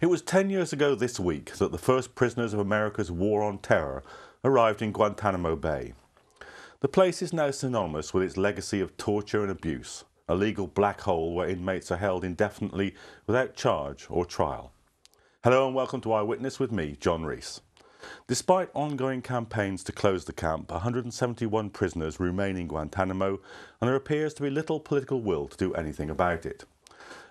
It was 10 years ago this week that the first prisoners of America's war on terror arrived in Guantanamo Bay. The place is now synonymous with its legacy of torture and abuse, a legal black hole where inmates are held indefinitely without charge or trial. Hello and welcome to Eyewitness with me, John Rees. Despite ongoing campaigns to close the camp, 171 prisoners remain in Guantanamo, and there appears to be little political will to do anything about it.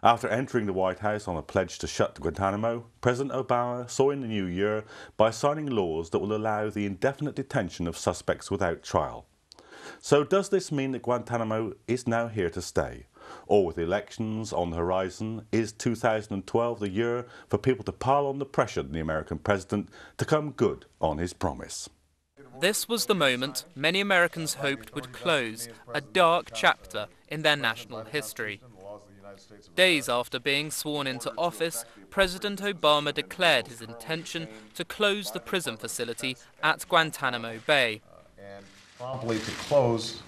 After entering the White House on a pledge to shut Guantanamo, President Obama saw in the new year by signing laws that will allow the indefinite detention of suspects without trial. So does this mean that Guantanamo is now here to stay? Or with elections on the horizon, is 2012 the year for people to pile on the pressure on the American president to come good on his promise? This was the moment many Americans hoped would close a dark chapter in their national history. Days after being sworn into office, President Obama declared his intention to close the prison facility at Guantanamo Bay. And promptly to close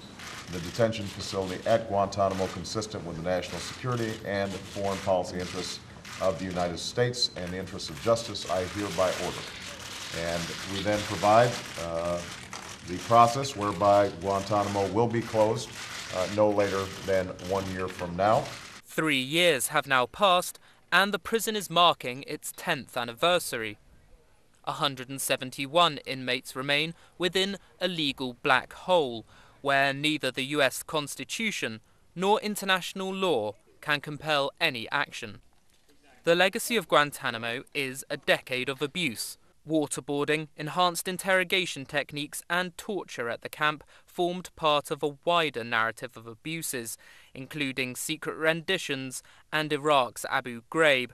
the detention facility at Guantanamo consistent with the national security and foreign policy interests of the United States and the interests of justice, I hereby order. And we then provide the process whereby Guantanamo will be closed no later than 1 year from now. 3 years have now passed, and the prison is marking its 10th anniversary. 171 inmates remain within a legal black hole, where neither the US Constitution nor international law can compel any action. The legacy of Guantanamo is a decade of abuse. Waterboarding, enhanced interrogation techniques and torture at the camp formed part of a wider narrative of abuses, including secret renditions and Iraq's Abu Ghraib,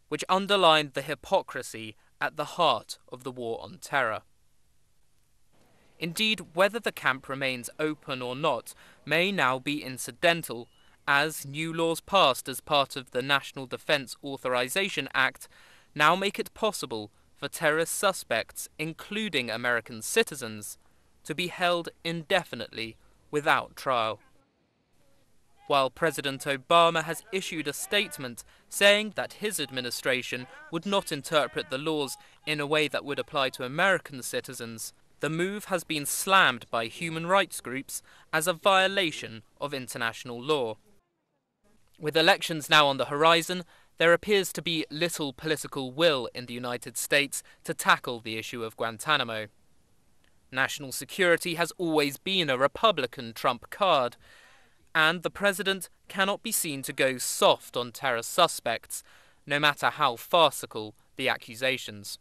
which underlined the hypocrisy at the heart of the war on terror. Indeed, whether the camp remains open or not may now be incidental, as new laws passed as part of the National Defense Authorization Act now make it possible for terrorist suspects, including American citizens, to be held indefinitely without trial. While President Obama has issued a statement saying that his administration would not interpret the laws in a way that would apply to American citizens, the move has been slammed by human rights groups as a violation of international law. With elections now on the horizon, there appears to be little political will in the United States to tackle the issue of Guantanamo. National security has always been a Republican trump card, and the president cannot be seen to go soft on terror suspects, no matter how farcical the accusations.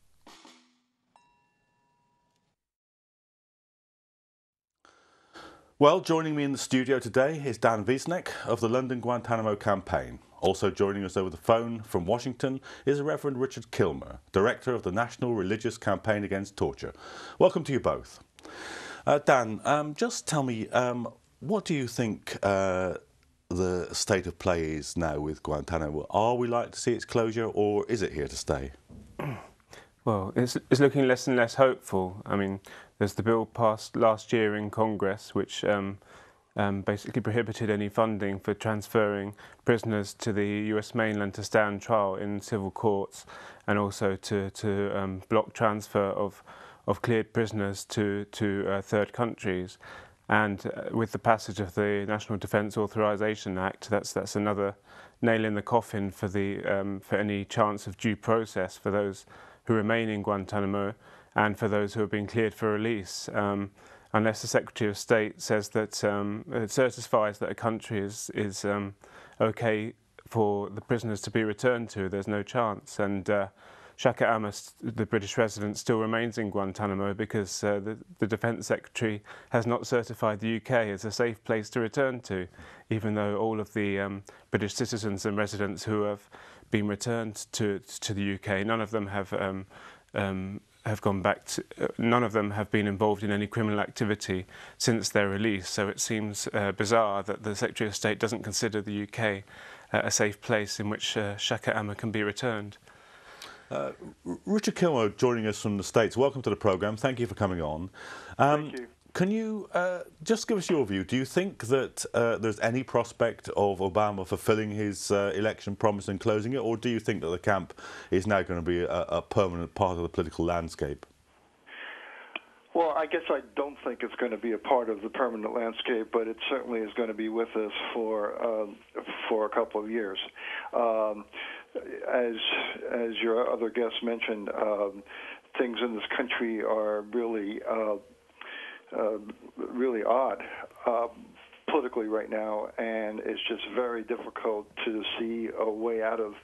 Well, joining me in the studio today is Dan Veisnik of the London Guantanamo campaign. Also joining us over the phone from Washington is Reverend Richard Killmer, Director of the National Religious Campaign Against Torture. Welcome to you both. Dan, just tell me, what do you think the state of play is now with Guantanamo? Are we likely to see its closure, or is it here to stay? Well, it's looking less and less hopeful. I mean, there's the bill passed last year in Congress, which basically prohibited any funding for transferring prisoners to the US mainland to stand trial in civil courts, and also to block transfer of cleared prisoners to third countries. And with the passage of the National Defense Authorization Act, that's another nail in the coffin for for any chance of due process for those who remain in Guantanamo and for those who have been cleared for release. Unless the Secretary of State says that it certifies that a country is okay for the prisoners to be returned to, there's no chance. And Shaka Amos, the British resident, still remains in Guantanamo because the Defence Secretary has not certified the UK as a safe place to return to, even though all of the British citizens and residents who have been returned to the UK, none of them have gone back to, none of them have been involved in any criminal activity since their release. So it seems bizarre that the Secretary of State doesn't consider the UK a safe place in which Shaka Amos can be returned. Richard Killmer joining us from the States. Welcome to the programme. Thank you for coming on. Thank you. Can you just give us your view? Do you think that there's any prospect of Obama fulfilling his election promise and closing it, or do you think that the camp is now going to be a permanent part of the political landscape? Well, I guess I don't think it's going to be a part of the permanent landscape, but it certainly is going to be with us for a couple of years. As your other guests mentioned, things in this country are really odd politically right now, and it's just very difficult to see a way out of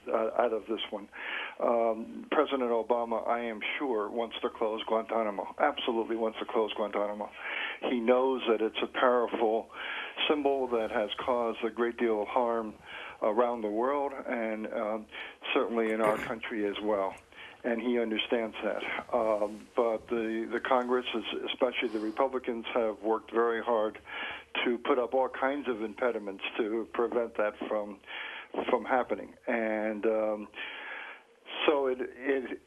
this one. President Obama, I am sure, wants to close Guantanamo. Absolutely wants to close Guantanamo. He knows that it's a powerful symbol that has caused a great deal of harm around the world, and certainly in our country as well. And he understands that. But the Congress, especially the Republicans, have worked very hard to put up all kinds of impediments to prevent that from happening. And so it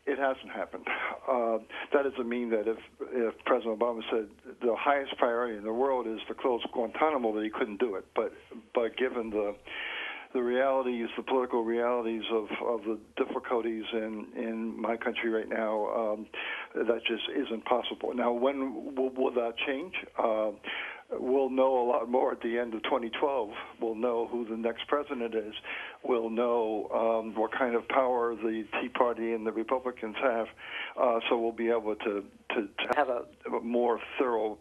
hasn't happened. That doesn't mean that if President Obama said the highest priority in the world is to close Guantanamo, that he couldn't do it. But given the realities, the political realities of the difficulties in my country right now, that just isn't possible. Now, when will that change? We'll know a lot more at the end of 2012. We'll know who the next president is. We'll know what kind of power the Tea Party and the Republicans have. So we'll be able to have a more thorough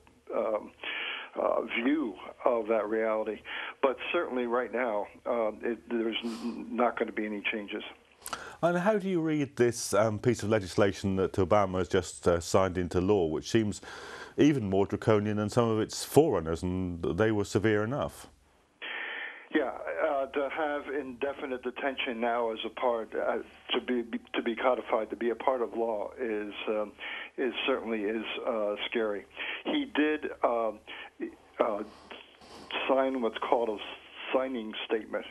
view of that reality. But certainly right now, there's not going to be any changes. And how do you read this piece of legislation that Obama has just signed into law, which seems even more draconian than some of its forerunners, and they were severe enough? Yeah, to have indefinite detention now as a part to be codified, to be a part of law is certainly scary. He did sign what's called a signing statement,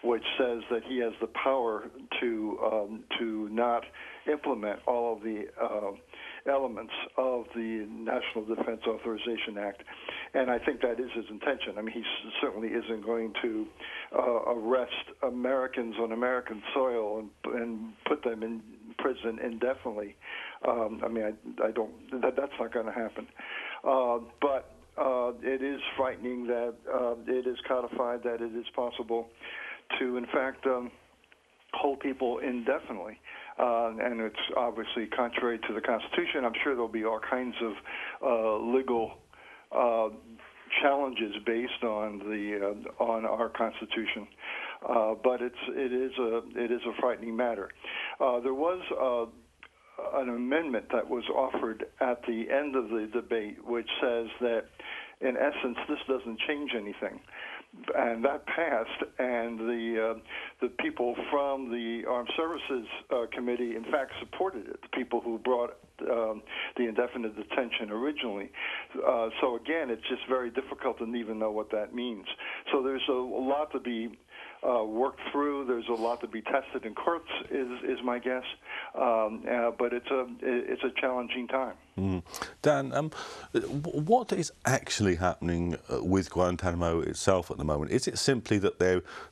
which says that he has the power to not implement all of the elements of the National Defense Authorization Act, and I think that is his intention. I mean, he certainly isn't going to arrest Americans on American soil and put them in prison indefinitely. I mean, I don't. That's not going to happen. But it is frightening that it is codified that it is possible to, in fact, hold people indefinitely. And it's obviously contrary to the Constitution. I'm sure there'll be all kinds of legal challenges based on our Constitution. But it is a frightening matter. There was an amendment that was offered at the end of the debate, which says that, in essence, this doesn't change anything. And that passed, and the people from the Armed Services Committee, in fact, supported it, the people who brought the indefinite detention originally. So, again, it's just very difficult to even know what that means. So there's a lot to be worked through. There's a lot to be tested in courts, is my guess. But it's a challenging time. Mm. Dan, what is actually happening with Guantanamo itself at the moment? Is it simply that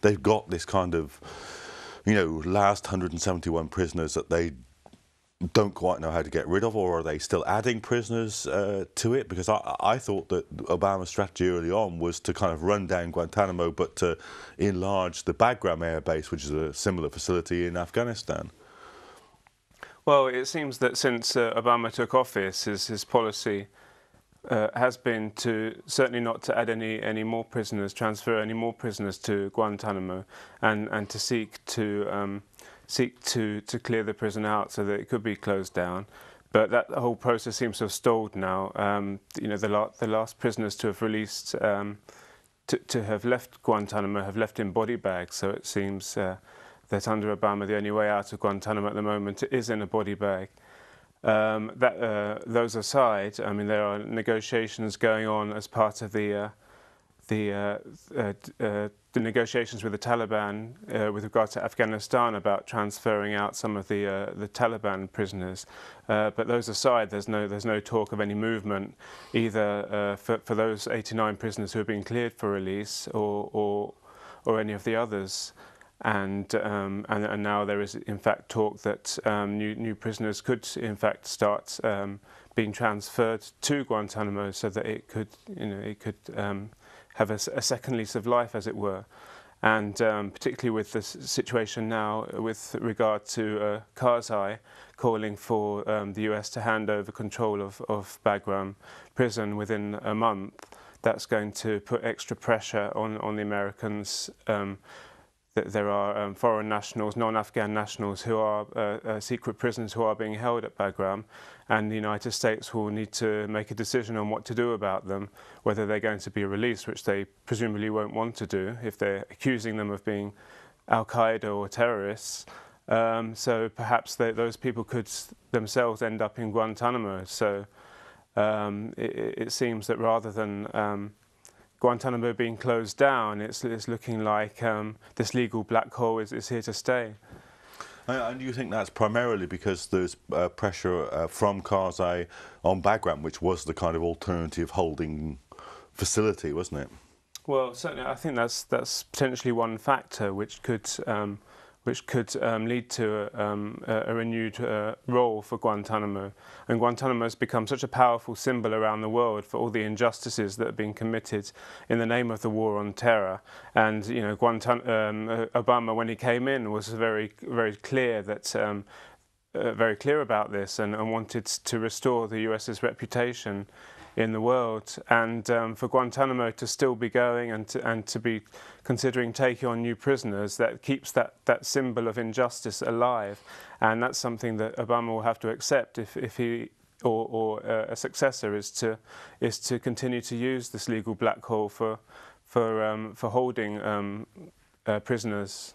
they've got this kind of, last 171 prisoners that they don't quite know how to get rid of, or are they still adding prisoners to it? Because I thought that Obama's strategy early on was to kind of run down Guantanamo, but to enlarge the Bagram Air Base, which is a similar facility in Afghanistan. Well, it seems that since Obama took office, his policy has been to certainly not to add any more prisoners, transfer any more prisoners to Guantanamo, and to seek to clear the prison out so that it could be closed down. But that whole process seems to have stalled now. The last prisoners to have released, to have left Guantanamo, have left in body bags. So it seems that under Obama, the only way out of Guantanamo at the moment is in a body bag. Those aside, I mean, there are negotiations going on as part of the the negotiations with the Taliban with regard to Afghanistan about transferring out some of the Taliban prisoners. But those aside, there's no talk of any movement either for those 89 prisoners who have been cleared for release or any of the others. And now there is in fact talk that new prisoners could in fact start being transferred to Guantanamo so that it could have a second lease of life, as it were. And particularly with the situation now with regard to Karzai calling for the US to hand over control of Bagram prison within a month, that's going to put extra pressure on the Americans. That there are foreign nationals, non-Afghan nationals who are secret prisoners who are being held at Bagram, and the United States will need to make a decision on what to do about them, whether they're going to be released, which they presumably won't want to do if they're accusing them of being Al-Qaeda or terrorists. So perhaps those people could themselves end up in Guantanamo. So it seems that rather than Guantanamo being closed down, it's looking like this legal black hole is here to stay. And do you think that's primarily because there's pressure from Karzai on Bagram, which was the kind of alternative holding facility, wasn't it? Well, certainly, I think that's potentially one factor which could lead to a renewed role for Guantanamo. And Guantanamo has become such a powerful symbol around the world for all the injustices that have been committed in the name of the war on terror. And Obama, when he came in, was very clear that very clear about this and wanted to restore the US's reputation in the world, and for Guantanamo to still be going and to be considering taking on new prisoners, that keeps that symbol of injustice alive, and that's something that Obama will have to accept if he or a successor is to continue to use this legal black hole for holding prisoners.